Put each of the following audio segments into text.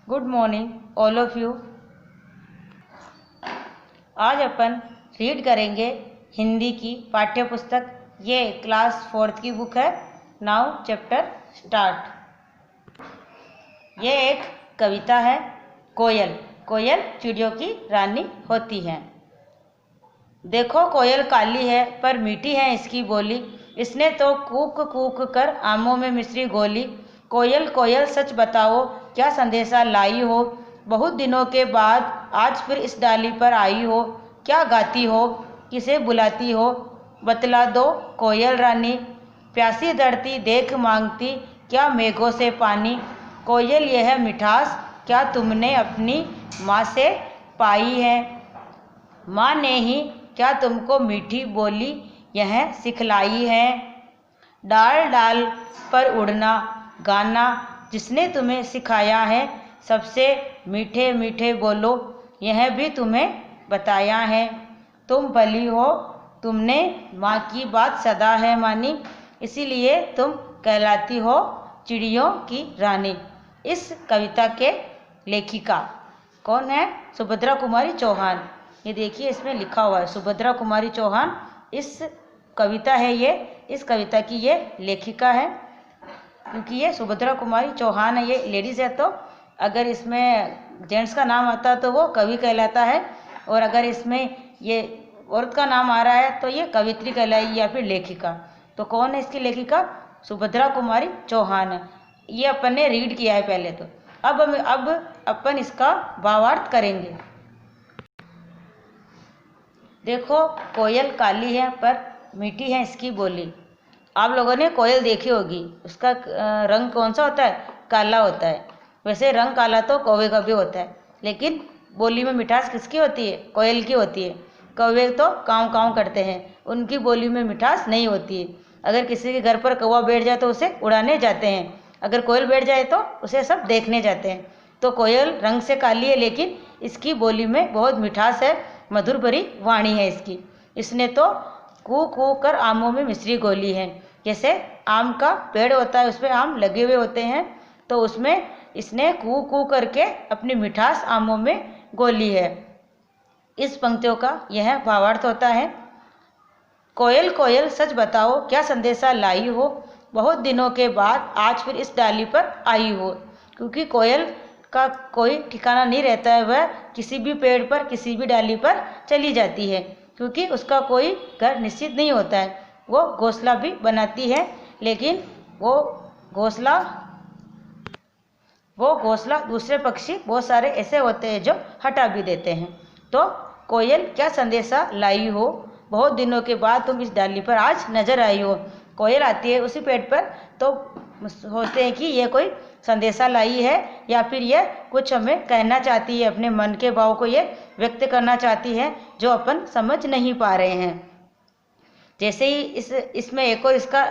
Good morning all of you. आज अपन read करेंगे हिंदी की पाठ्य पुस्तक। ये क्लास 4th की बुक है। Now chapter start. ये एक कविता है। कोयल। कोयल चिड़ियों की रानी होती है। देखो कोयल काली है पर मीठी है इसकी बोली, इसने तो कूक कूक कर आमों में मिश्री घोली। कोयल कोयल सच बताओ क्या संदेशा लाई हो, बहुत दिनों के बाद आज फिर इस डाली पर आई हो। क्या गाती हो किसे बुलाती हो, बतला दो कोयल रानी। प्यासी धरती देख मांगती क्या मेघों से पानी। कोयल यह मिठास क्या तुमने अपनी माँ से पाई है, माँ ने ही क्या तुमको मीठी बोली यह सिखलाई है। डाल डाल पर उड़ना गाना जिसने तुम्हें सिखाया है, सबसे मीठे मीठे बोलो यह भी तुम्हें बताया है। तुम भली हो तुमने माँ की बात सदा है मानी, इसीलिए तुम कहलाती हो चिड़ियों की रानी। इस कविता के लेखिका कौन है? सुभद्रा कुमारी चौहान। ये देखिए इसमें लिखा हुआ है सुभद्रा कुमारी चौहान। इस कविता है ये, इस कविता की ये लेखिका है, क्योंकि ये सुभद्रा कुमारी चौहान है। ये लेडीज़ है, तो अगर इसमें जेंट्स का नाम आता है तो वो कवि कहलाता है, और अगर इसमें ये औरत का नाम आ रहा है तो ये कवित्री कहलाएगी या फिर लेखिका। तो कौन है इसकी लेखिका? सुभद्रा कुमारी चौहान है। ये अपन ने रीड किया है पहले। तो अब अपन इसका भावार्थ करेंगे। देखो कोयल काली है पर मीठी है इसकी बोली। आप लोगों ने कोयल देखी होगी, उसका रंग कौन सा होता है? काला होता है। वैसे रंग काला तो कौवे का भी होता है, लेकिन बोली में मिठास किसकी होती है? कोयल की होती है। कौवे तो काँव काँव करते हैं, उनकी बोली में मिठास नहीं होती है। अगर किसी के घर पर कौवा बैठ जाए तो उसे उड़ाने जाते हैं, अगर कोयल बैठ जाए तो उसे सब देखने जाते हैं। तो कोयल रंग से काली है, लेकिन इसकी बोली में बहुत मिठास है, मधुर भरी वाणी है इसकी। इसने तो कू कू कर आमों में मिश्री घोली है। जैसे आम का पेड़ होता है, उसमें आम लगे हुए होते हैं, तो उसमें इसने कू कू करके अपनी मिठास आमों में घोली है। इस पंक्तियों का यह भावार्थ होता है। कोयल कोयल सच बताओ क्या संदेशा लाई हो, बहुत दिनों के बाद आज फिर इस डाली पर आई हो। क्योंकि कोयल का कोई ठिकाना नहीं रहता है, वह किसी भी पेड़ पर किसी भी डाली पर चली जाती है, क्योंकि उसका कोई घर निश्चित नहीं होता है। वो घोंसला भी बनाती है, लेकिन वो घोंसला दूसरे पक्षी बहुत सारे ऐसे होते हैं जो हटा भी देते हैं। तो कोयल क्या संदेशा लाई हो, बहुत दिनों के बाद तुम इस डाली पर आज नजर आई हो। कोयल आती है उसी पेड़ पर, तो सोचते हैं कि ये कोई संदेशा लाई है, या फिर ये कुछ हमें कहना चाहती है, अपने मन के भाव को ये व्यक्त करना चाहती है जो अपन समझ नहीं पा रहे हैं। जैसे ही इसमें एक और इसका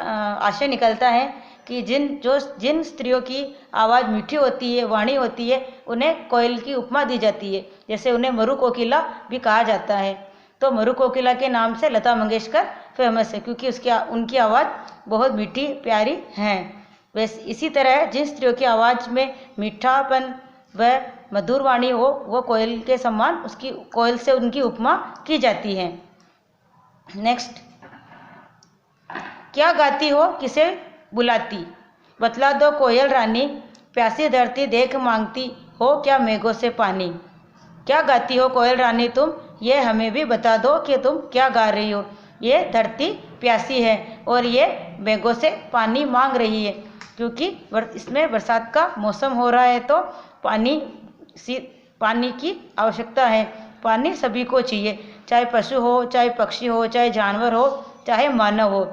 आशय निकलता है कि जिन स्त्रियों की आवाज़ मीठी होती है, वाणी होती है, उन्हें कोयल की उपमा दी जाती है। जैसे उन्हें मरु कोकिला भी कहा जाता है। तो मरु कोकिला के नाम से लता मंगेशकर फेमस है, क्योंकि उनकी आवाज़ बहुत मीठी प्यारी है। वैसे इसी तरह जिन स्त्रियों की आवाज़ में मीठापन व मधुर वाणी हो, वो कोयल के समान कोयल से उनकी उपमा की जाती है। नेक्स्ट, क्या गाती हो किसे बुलाती, बतला दो कोयल रानी। प्यासी धरती देख मांगती हो क्या मेघों से पानी। क्या गाती हो कोयल रानी तुम, ये हमें भी बता दो कि तुम क्या गा रही हो। ये धरती प्यासी है और ये मेघों से पानी मांग रही है, क्योंकि इसमें बरसात का मौसम हो रहा है, तो पानी की आवश्यकता है। पानी सभी को चाहिए, चाहे पशु हो, चाहे पक्षी हो, चाहे जानवर हो, चाहे मानव हो।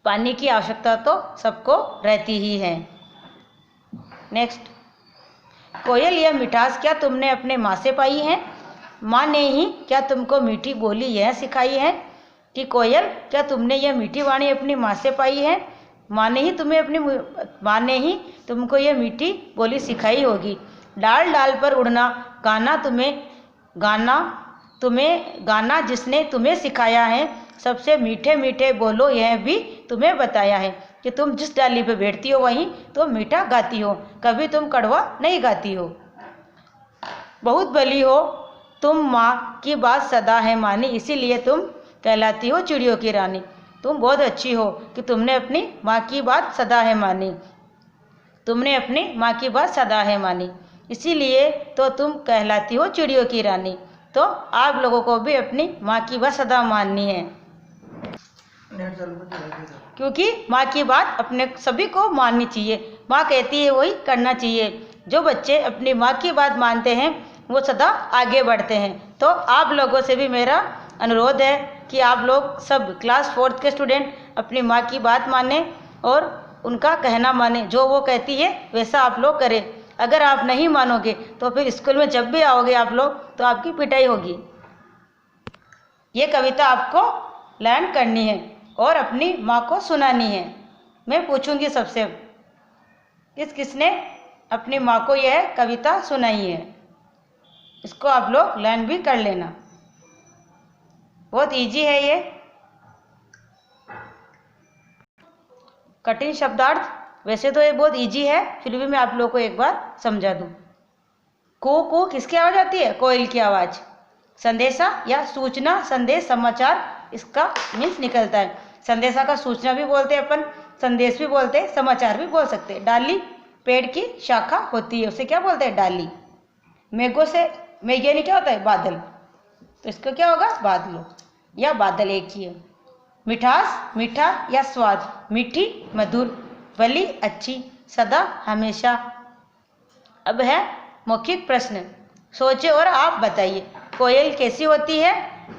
पानी की आवश्यकता तो सबको रहती ही है। नेक्स्ट, कोयल यह मिठास क्या तुमने अपने माँ से पाई है, माँ ने ही क्या तुमको मीठी बोली यह सिखाई है। कि कोयल क्या तुमने यह मीठी वाणी अपनी माँ से पाई है, माँ ने ही तुमको यह मीठी बोली सिखाई होगी। डाल डाल पर उड़ना गाना जिसने तुम्हें सिखाया है, सबसे मीठे मीठे बोलो यह भी तुम्हें बताया है। कि तुम जिस डाली पे बैठती हो वहीं तुम मीठा गाती हो, कभी तुम कड़वा नहीं गाती हो। बहुत भली हो तुम, माँ की बात सदा है मानी, इसीलिए तुम कहलाती हो चिड़ियों की रानी। तुम बहुत अच्छी हो कि तुमने अपनी माँ की बात सदा है मानी, तुमने अपनी माँ की बात सदा है मानी, इसीलिए तो तुम कहलाती हो चिड़ियों की रानी। तो आप लोगों को भी अपनी माँ की बात सदा माननी है, क्योंकि माँ की बात अपने सभी को माननी चाहिए। माँ कहती है वही करना चाहिए। जो बच्चे अपनी माँ की बात मानते हैं वो सदा आगे बढ़ते हैं। तो आप लोगों से भी मेरा अनुरोध है कि आप लोग सब क्लास 4th के स्टूडेंट अपनी माँ की बात माने और उनका कहना माने, जो वो कहती है वैसा आप लोग करें। अगर आप नहीं मानोगे तो फिर स्कूल में जब भी आओगे आप लोग तो आपकी पिटाई होगी। ये कविता आपको लर्न करनी है और अपनी माँ को सुनानी है। मैं पूछूंगी सबसे किसने अपनी माँ को यह कविता सुनाई है, इसको आप लोग लर्न भी कर लेना। बहुत इजी है ये। कठिन शब्दार्थ वैसे तो ये बहुत इजी है, फिर भी मैं आप लोगों को एक बार समझा दूं। को किसकी आवाज़ आती है? कोयल की आवाज़। संदेशा या सूचना, संदेश, समाचार इसका मीन्स निकलता है। संदेशा का सूचना भी बोलते हैं अपन, संदेश भी बोलते हैं, समाचार भी बोल सकते हैं। डाली पेड़ की शाखा होती है, उसे क्या बोलते हैं? डाली। मेघों से, मेघ यानी क्या होता है? बादल, तो इसको क्या होगा? बादलों या बादल एक ही है। मिठास, मीठा या स्वाद, मीठी, मधुर, भली, अच्छी, सदा, हमेशा। अब है मौखिक प्रश्न, सोचे और आप बताइए। कोयल कैसी होती है?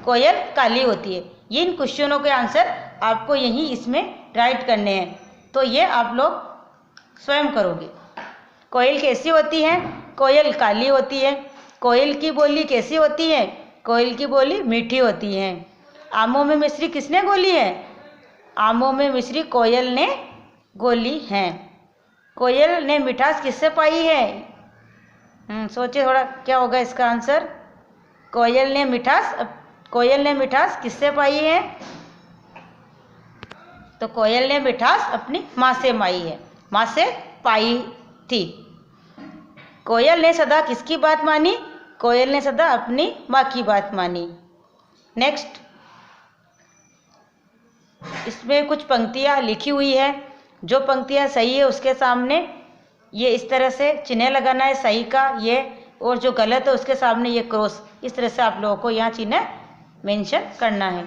कोयल काली होती है। ये इन क्वेश्चनों के आंसर आपको यही इसमें राइट करने हैं, तो ये आप लोग स्वयं करोगे। कोयल कैसी होती है? कोयल काली होती है। कोयल की बोली कैसी होती है? कोयल की बोली मीठी होती है। आमों में मिश्री किसने घोली है? आमों में मिश्री कोयल ने घोली है। कोयल ने मिठास किससे पाई है? सोचिए थोड़ा, क्या होगा इसका आंसर? कोयल ने मिठास किससे पाई है? तो कोयल ने मिठास अपनी माँ से पाई है, माँ से पाई थी। कोयल ने सदा किसकी बात मानी? कोयल ने सदा अपनी माँ की बात मानी। नेक्स्ट, इसमें कुछ पंक्तियाँ लिखी हुई है। जो पंक्तियाँ सही है उसके सामने ये इस तरह से चिन्ह लगाना है सही का ये, और जो गलत है उसके सामने ये क्रॉस। इस तरह से आप लोगों को यहाँ चिन्ह मेंशन करना है।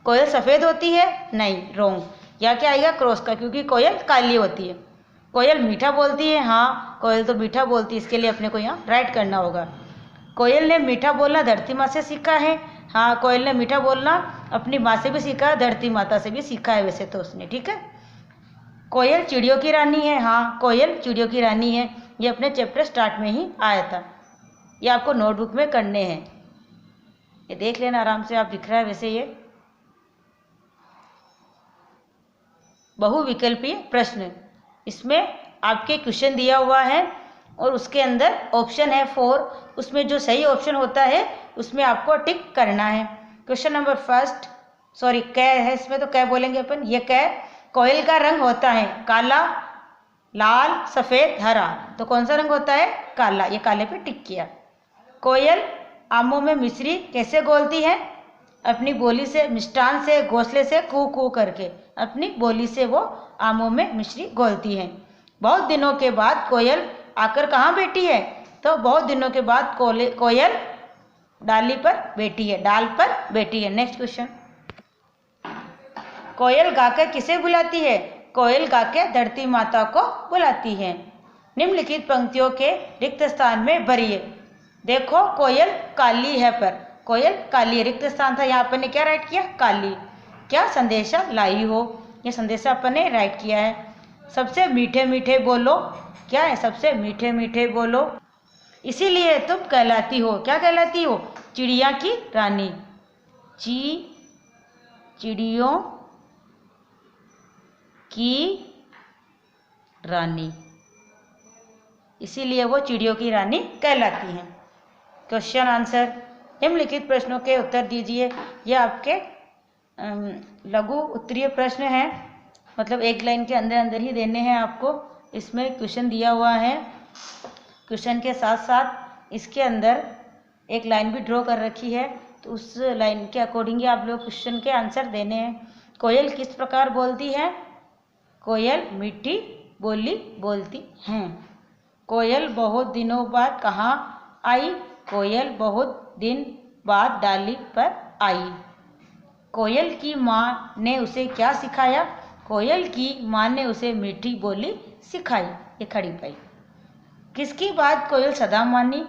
कोयल सफ़ेद होती है? नहीं, रॉन्ग। यहाँ क्या आएगा? क्रॉस का, क्योंकि कोयल काली होती है। कोयल मीठा बोलती है? हाँ, कोयल तो मीठा बोलती है, इसके लिए अपने को यहाँ राइट करना होगा। कोयल ने मीठा बोलना धरती माँ से सीखा है? हाँ, कोयल ने मीठा बोलना अपनी माँ से भी सीखा है, धरती माता से भी सीखा है वैसे तो उसने, ठीक है। कोयल चिड़ियों की रानी है? हाँ, कोयल चिड़ियों की रानी है। ये अपने चैप्टर स्टार्ट में ही आया था। ये आपको नोटबुक में करने हैं, ये देख लेना आराम से, आप दिख रहा है वैसे। ये बहुविकल्पीय प्रश्न, इसमें आपके क्वेश्चन दिया हुआ है और उसके अंदर ऑप्शन है 4, उसमें जो सही ऑप्शन होता है उसमें आपको टिक करना है। क्वेश्चन नंबर फर्स्ट, सॉरी क है इसमें, तो क बोलेंगे अपन। ये क, कोयल का रंग होता है काला, लाल, सफ़ेद, हरा, तो कौन सा रंग होता है? काला। ये काले पे टिक किया। कोयल आमों में मिश्री कैसे घोलती है? अपनी बोली से, मिष्टान से, घोंसले से, कू कू करके अपनी बोली से वो आमों में मिश्री घोलती है। बहुत दिनों के बाद कोयल आकर कहाँ बैठी है? तो बहुत दिनों के बाद कोयल डाली पर बैठी है, डाल पर बैठी है। नेक्स्ट क्वेश्चन, कोयल गाकर किसे बुलाती है? कोयल गाकर धरती माता को बुलाती है। निम्नलिखित पंक्तियों के रिक्त स्थान में भरिए। देखो कोयल काली है, पर कोयल काली है, रिक्त स्थान था, यहाँ अपन ने क्या राइट किया? काली। क्या संदेशा लाई हो? ये संदेशा अपन ने राइट किया है। सबसे मीठे मीठे बोलो, क्या है? सबसे मीठे मीठे बोलो, इसीलिए तुम कहलाती हो, क्या कहलाती हो? चिड़िया की रानी। चिड़ियों की रानी, इसीलिए वो चिड़ियों की रानी कहलाती हैं। क्वेश्चन आंसर, निम्नलिखित प्रश्नों के उत्तर दीजिए। यह आपके लघु उत्तरीय प्रश्न हैं। मतलब एक लाइन के अंदर अंदर ही देने हैं आपको। इसमें क्वेश्चन दिया हुआ है, क्वेश्चन के साथ साथ इसके अंदर एक लाइन भी ड्रॉ कर रखी है, तो उस लाइन के अकॉर्डिंग ही आप लोग क्वेश्चन के आंसर देने हैं। कोयल किस प्रकार बोलती है? कोयल मीठी बोली बोलती हैं। कोयल बहुत दिनों बाद कहाँ आई? कोयल बहुत दिन बाद डाली पर आई। कोयल की माँ ने उसे क्या सिखाया? कोयल की माँ ने उसे मीठी बोली सिखाई। ये खड़ी पाई। किसकी बात कोयल सदा मानी?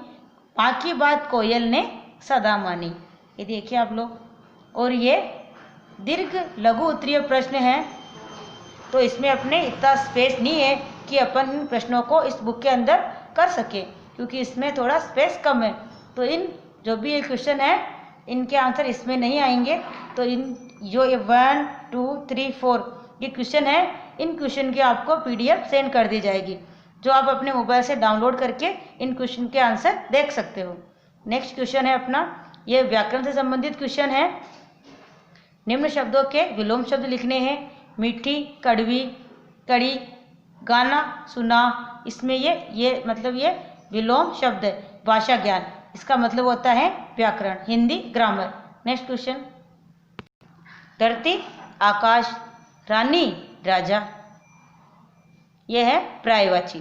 माँ की बात कोयल ने सदा मानी। ये देखिए आप लोग। और ये दीर्घ लघु उत्तरीय प्रश्न है, तो इसमें अपने इतना स्पेस नहीं है कि अपन इन प्रश्नों को इस बुक के अंदर कर सके, क्योंकि इसमें थोड़ा स्पेस कम है। तो इन जो भी ये क्वेश्चन है इनके आंसर इसमें नहीं आएंगे। तो इन जो ये 1 2 3 4 ये क्वेश्चन है, इन क्वेश्चन की आपको PDF सेंड कर दी जाएगी, जो आप अपने मोबाइल से डाउनलोड करके इन क्वेश्चन के आंसर देख सकते हो। नेक्स्ट क्वेश्चन है अपना, ये व्याकरण से संबंधित क्वेश्चन है। निम्न शब्दों के विलोम शब्द लिखने हैं। मीठी, कड़वी, कड़ी, गाना, सुना। इसमें ये मतलब ये विलोम शब्द है। भाषा ज्ञान, इसका मतलब होता है व्याकरण, हिंदी ग्रामर। नेक्स्ट क्वेश्चन, धरती, आकाश, रानी, राजा। यह है पर्यायवाची।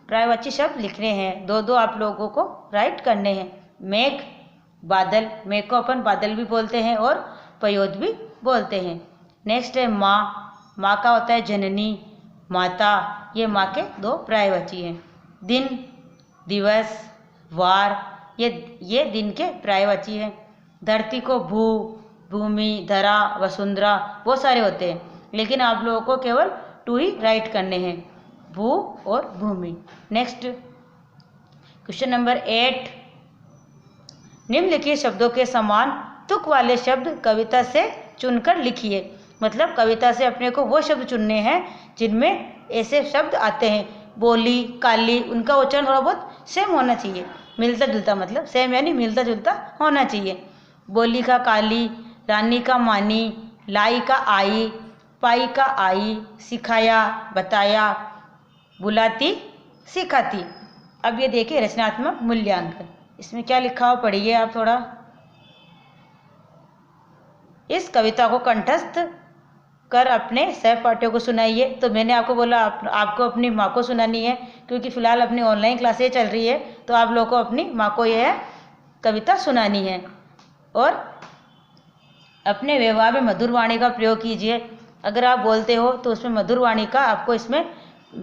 पर्यायवाची शब्द लिखने हैं, दो आप लोगों को राइट करने हैं। मेघ, बादल, मेघ को अपन बादल भी बोलते हैं और पयोद भी बोलते हैं। नेक्स्ट है माँ, माँ का होता है जननी, माता। ये माँ के 2 पर्यायवाची हैं। दिन, दिवस, वार, ये दिन के पर्यायवाची हैं। धरती को भू, भूमि, धरा, वसुंधरा बहुत सारे होते हैं, लेकिन आप लोगों को केवल 2 ही राइट करने हैं, भू और भूमि। नेक्स्ट क्वेश्चन नंबर 8, निम्नलिखित शब्दों के समान तुक वाले शब्द कविता से चुनकर लिखिए। मतलब कविता से अपने को वो शब्द चुनने हैं जिनमें ऐसे शब्द आते हैं। बोली, काली, उनका उच्चारण थोड़ा बहुत सेम होना चाहिए, मिलता जुलता, मतलब सेम यानी मिलता जुलता होना चाहिए। बोली का काली, रानी का मानी, लाई का आई, पाई का आई, सिखाया, बताया, बुलाती, सिखाती। अब ये देखिए रचनात्मक मूल्यांकन, इसमें क्या लिखा हुआ पढ़िए आप थोड़ा। इस कविता को कंठस्थ कर अपने सहपाठियों को सुनाइए। तो मैंने आपको बोला आपको अपनी माँ को सुनानी है, क्योंकि फिलहाल अपनी ऑनलाइन क्लासें चल रही है, तो आप लोगों को अपनी माँ को यह कविता सुनानी है। और अपने व्यवहार में मधुर वाणी का प्रयोग कीजिए। अगर आप बोलते हो तो उसमें मधुर वाणी का आपको इसमें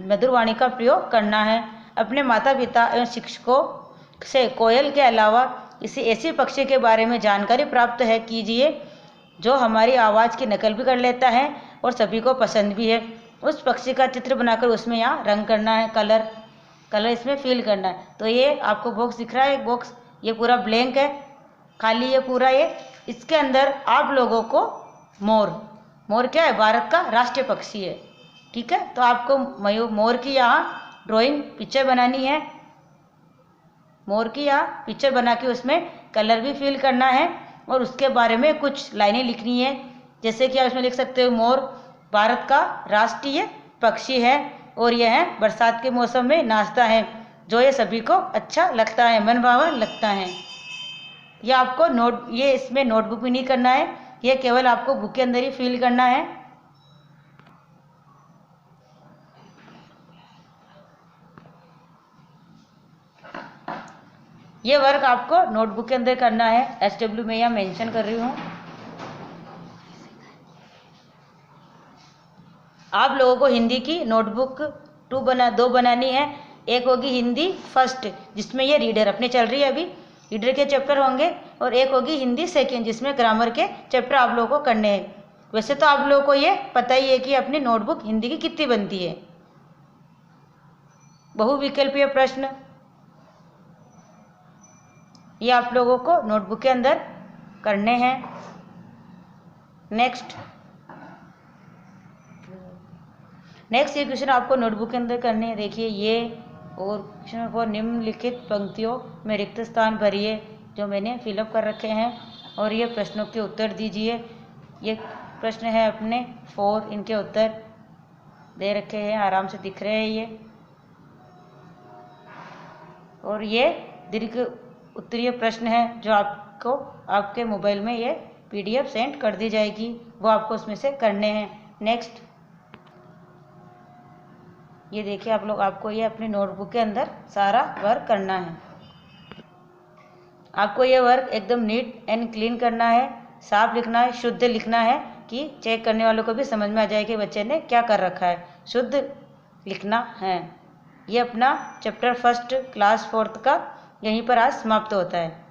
मधुर वाणी का प्रयोग करना है। अपने माता पिता एवं शिक्षकों से कोयल के अलावा किसी ऐसे पक्षी के बारे में जानकारी प्राप्त है कीजिए जो हमारी आवाज़ की नकल भी कर लेता है और सभी को पसंद भी है। उस पक्षी का चित्र बनाकर उसमें यहाँ रंग करना है, कलर इसमें फिल करना है। तो ये आपको बॉक्स दिख रहा है, एक बॉक्स ये पूरा ब्लैंक है, खाली ये पूरा ये। इसके अंदर आप लोगों को मोर क्या है? भारत का राष्ट्रीय पक्षी है, ठीक है। तो आपको मोर की यहाँ ड्राइंग पिक्चर बनानी है। मोर की यहाँ पिक्चर बना के उसमें कलर भी फिल करना है और उसके बारे में कुछ लाइनें लिखनी है। जैसे कि आप इसमें लिख सकते हो, मोर भारत का राष्ट्रीय पक्षी है और यह बरसात के मौसम में नाचता है, जो ये सभी को अच्छा लगता है, मन भावन लगता है। ये आपको ये इसमें नोटबुक भी नहीं करना है, ये केवल आपको बुक के अंदर ही फिल करना है। ये वर्क आपको नोटबुक के अंदर करना है। SW में यहाँ मेंशन कर रही हूँ। आप लोगों को हिंदी की नोटबुक 2 बनानी है। एक होगी हिंदी फर्स्ट, जिसमें ये रीडर अपने चल रही है, अभी रीडर के चैप्टर होंगे, और एक होगी हिंदी सेकेंड, जिसमें ग्रामर के चैप्टर आप लोगों को करने हैं। वैसे तो आप लोगों को ये पता ही है कि अपनी नोटबुक हिंदी की कितनी बनती है। बहुविकल्पीय प्रश्न ये आप लोगों को नोटबुक के अंदर करने हैं। नेक्स्ट ये क्वेश्चन आपको नोटबुक के अंदर करने हैं। देखिए ये, और क्वेश्चन को निम्नलिखित पंक्तियों में रिक्त स्थान भरिए जो मैंने फिलअप कर रखे हैं, और ये प्रश्नों के उत्तर दीजिए। ये प्रश्न है अपने 4, इनके उत्तर दे रखे हैं, आराम से दिख रहे हैं ये। और ये दीर्घ उत्तरीय प्रश्न है जो आपको आपके मोबाइल में ये PDF सेंड कर दी जाएगी, वो आपको उसमें से करने हैं। नेक्स्ट, ये देखिए आप लोग, आपको ये अपनी नोटबुक के अंदर सारा वर्क करना है। आपको ये वर्क एकदम नीट एंड क्लीन करना है, साफ लिखना है, शुद्ध लिखना है कि चेक करने वालों को भी समझ में आ जाए कि बच्चे ने क्या कर रखा है। शुद्ध लिखना है। ये अपना चैप्टर 1 क्लास 4 का यहीं पर आज समाप्त होता है।